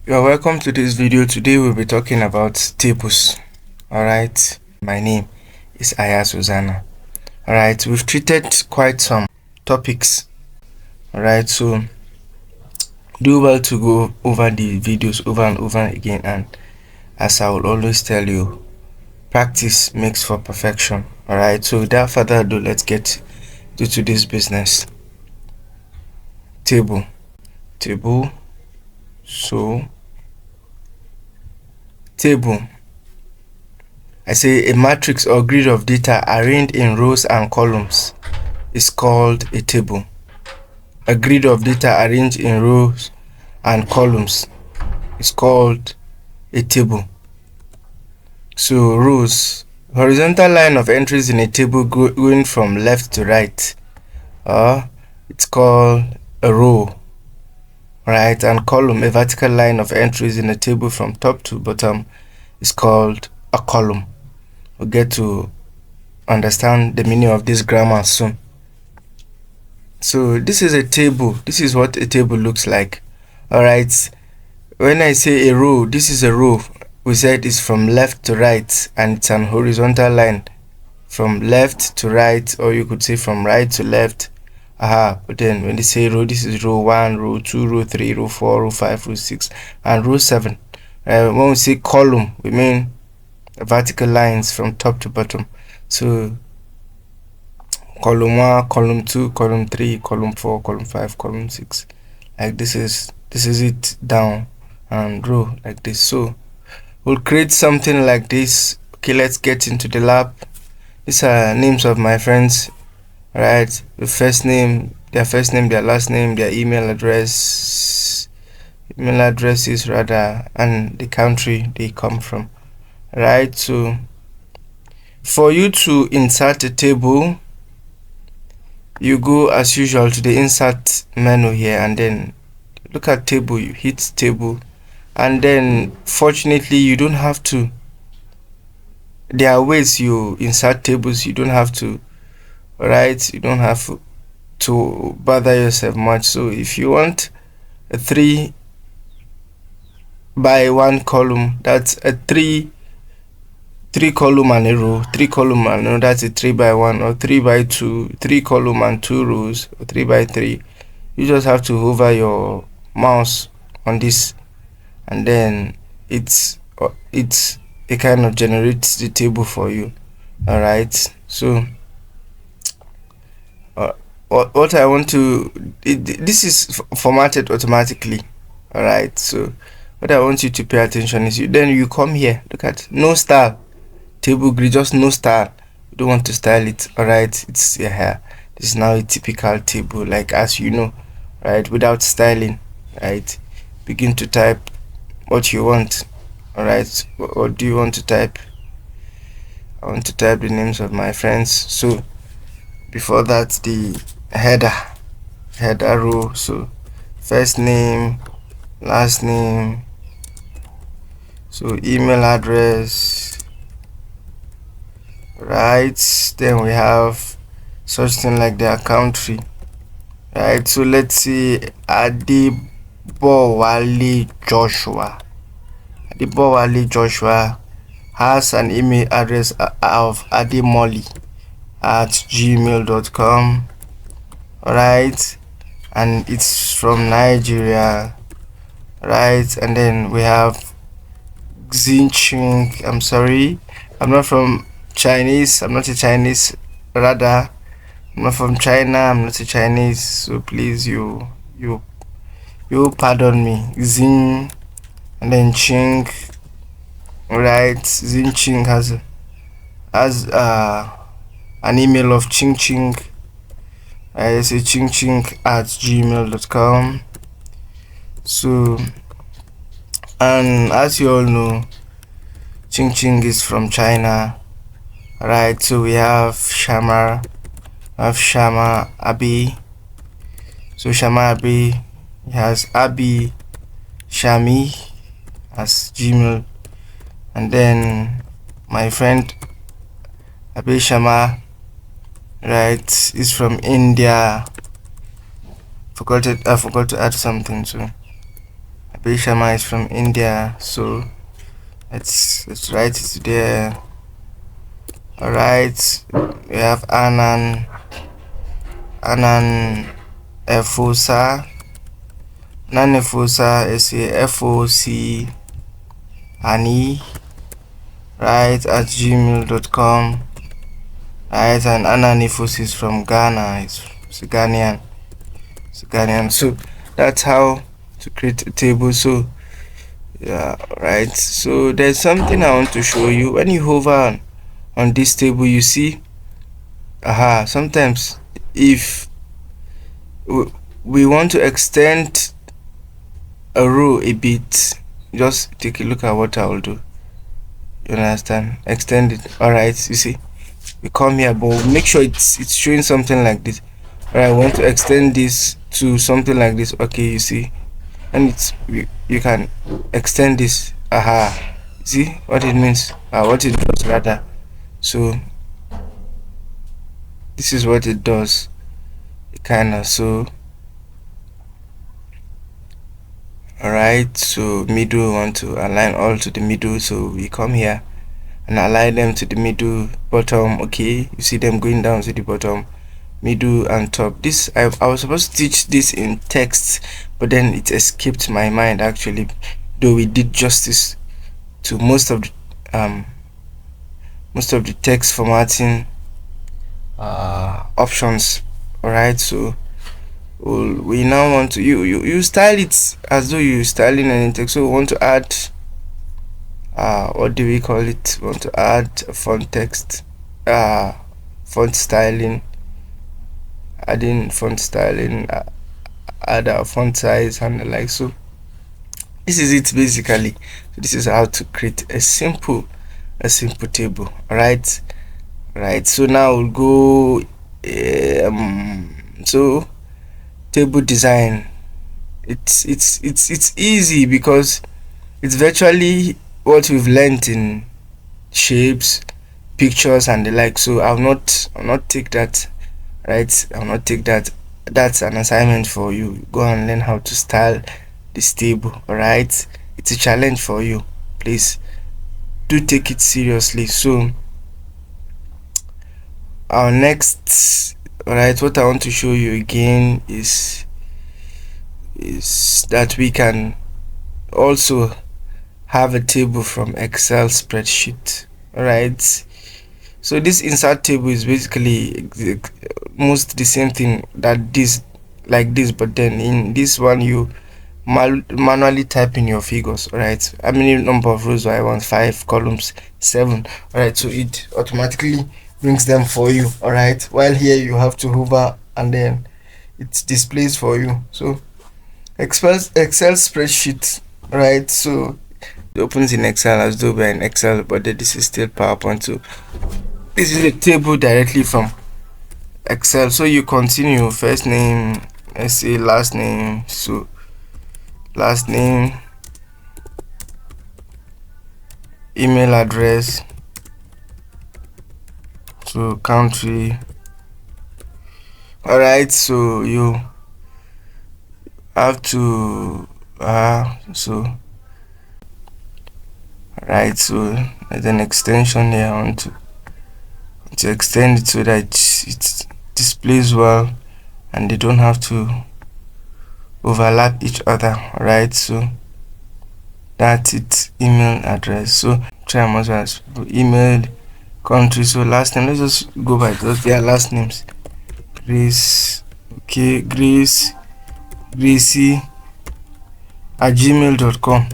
You are welcome to this video. Today we'll be talking about tables. Alright, my name is Aya Susanna. Alright, we've treated quite some topics. Alright, so do well to go over the videos over and over again, and as I will always tell you, practice makes for perfection. Alright, so without further ado, let's get to today's business. Table. So table, I say a matrix or grid of data arranged in rows and columns is called a table. A grid of data arranged in rows and columns is called a table. So rows, horizontal line of entries in a table going from left to right, it's called a row. Right, and column, a vertical line of entries in a table from top to bottom, is called a column. We'll get to understand the meaning of this grammar soon. So this is a table. This is what a table looks like. Alright, when I say a row, this is a row. We said it's from left to right, and it's an horizontal line from left to right, or you could say from right to left. But then when they say row, this is row 1, row 2, row 3, row 4, row 5, row 6, and row 7. When we say column, we mean vertical lines from top to bottom. So column 1, column 2, column 3, column 4, column 5, column 6. Like this is it down, and row like this. So we'll create something like this. Okay, let's get into the lab. These are names of my friends. Right, the first name, their last name, their email addresses rather, and the country they come from. Right, so for you to insert a table, you go as usual to the insert menu here, and then look at table, you hit table, and then fortunately you don't have to, there are ways you insert tables, you don't have to, right, you don't have to bother yourself much. So if you want a 3 by 1 column, that's a 3 column and a row, 3 column and a row, that's a 3 by 1, or 3 by 2, 3 column and 2 rows, or 3 by 3. You just have to hover your mouse on this, and then it kind of generates the table for you. Alright, so what I want to, this is formatted automatically. Alright, so what I want you to pay attention is you come here, look at no style, table grid, just no style. You don't want to style it. Alright, it's here. This is now a typical table, like as you know, right, without styling. Right, begin to type what you want. Alright, what do you want to type? I want to type the names of my friends. So before that, the header row. So first name, last name, so email address, right, then we have such thing like their country, right. So let's see, Adibowale Joshua has an email address of adimoli@gmail.com, right, and it's from Nigeria, right. And then we have Xinching. I'm sorry, I'm not from Chinese, I'm not a Chinese, rather I'm not from China, I'm not a Chinese, so please you pardon me. Xin, and then Ching, right. Xinching has an email of Ching. I say chingching@gmail.com. So, and as you all know, Ching is from China, right. So we have Shama Abi. So Shama Abi has Abi Shami as Gmail, and then my friend Abi Shama, right, is from India. I forgot to add something. So Bishama is from India, so let's write it there. Alright, we have Anan Efosa. Anan Efosa is a FOC Ani, right, at gmail.com. Right, and Anan Efosa is from Ghana. It's Ghanaian. So that's how to create a table. So yeah, right. So there's something I want to show you. When you hover on this table, you see, sometimes if we want to extend a row a bit, just take a look at what I will do. You understand? Extend it. Alright, you see, we come here, but make sure it's showing something like this. Alright, I want to extend this to something like this. Okay, you see, and you can extend this. See what it means, what it does rather. So this is what it does, kind of. So alright, so middle, we want to align all to the middle, so we come here and align them to the middle, bottom. Okay, you see them going down to the bottom, middle and top. This I was supposed to teach this in text, but then it escaped my mind actually, though we did justice to most of the text formatting options. Alright, so we now want to you style it as though you're styling any text. So we want to add what do we call it? We want to add font text, font styling, adding font styling, add a font size and the like. So this is it basically. So this is how to create a simple table. Right, so now we'll go so table design. It's easy because it's virtually what we've learned in shapes, pictures and the like. So I'll not take that. Right, I'll not take that. That's an assignment for you. Go and learn how to style this table. Alright, it's a challenge for you. Please do take it seriously. So our next, alright, what I want to show you again is that we can also have a table from Excel spreadsheet. Alright, so this insert table is basically most the same thing that this, like this, but then in this one you manually type in your figures. Alright, how many number of rows do I want? 5, columns 7. Alright, so it automatically brings them for you. Alright, while here you have to hover and then it displays for you. So Excel spreadsheet, right? So it opens in Excel as though we're in Excel, but this is still PowerPoint. So this is a table directly from Excel. So you continue, first name, let's say last name. So last name, email address, so country. Alright, so you have to so right, so there's an extension here. I want to extend it so that it displays well and they don't have to overlap each other. Right, so that's it. Email address, so try as well as email, country. So last name, let's just go by those their last names. Grace, okay, Gracie at gmail.com.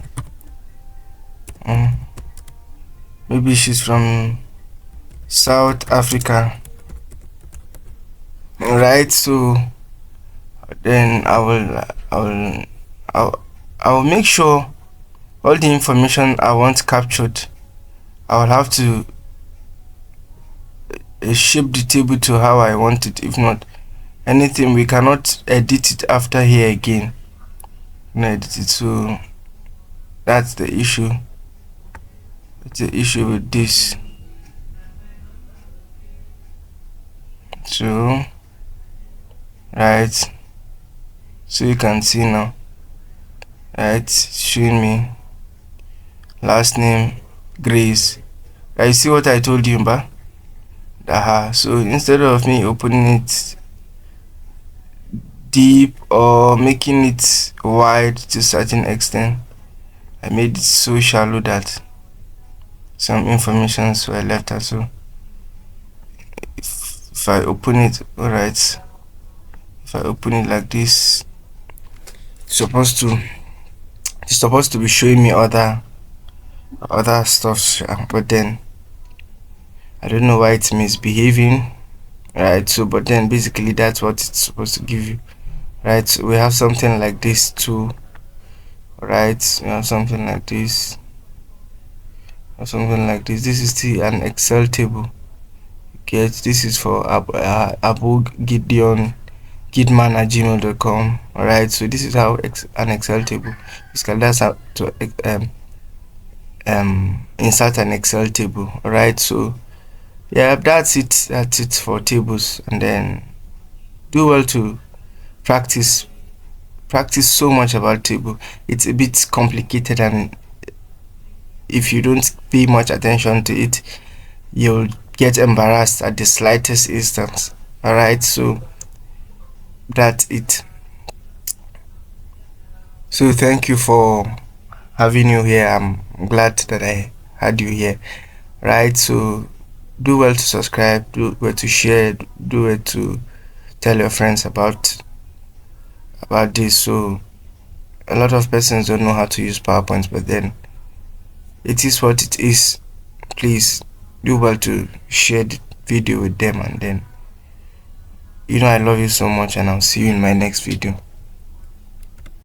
Maybe she's from South Africa. Right, so then I will make sure all the information I want captured, I will have to shape the table to how I want it. If not anything, we cannot edit it after here again. Edit it. So that's the issue. It's the issue with this. So right, so you can see now right? Showing me last name Grace. You see what I told you, ba? So instead of me opening it deep or making it wide to a certain extent, I made it so shallow that some informations were left out. So if I open it, alright, if I open it like this, it's supposed to be showing me other stuff, but then I don't know why it's misbehaving, right? So but then basically that's what it's supposed to give you, right? So we have something like this too, right? We have something like this or something like this. This is still an Excel table. Get this is for Abu Gideon Gidman at gmail.com. Alright, so this is how an Excel table. Basically, that's how to insert an Excel table. Alright, so yeah, that's it for tables. And then do well to practice so much about table. It's a bit complicated, and if you don't pay much attention to it, you'll get embarrassed at the slightest instance. Alright, so that's it. So thank you for having you here. I'm glad that I had you here. Right, so do well to subscribe, do well to share, do well to tell your friends about this. So a lot of persons don't know how to use PowerPoint, but then it is what it is. Please do well to share the video with them, and then I love you so much, and I'll see you in my next video.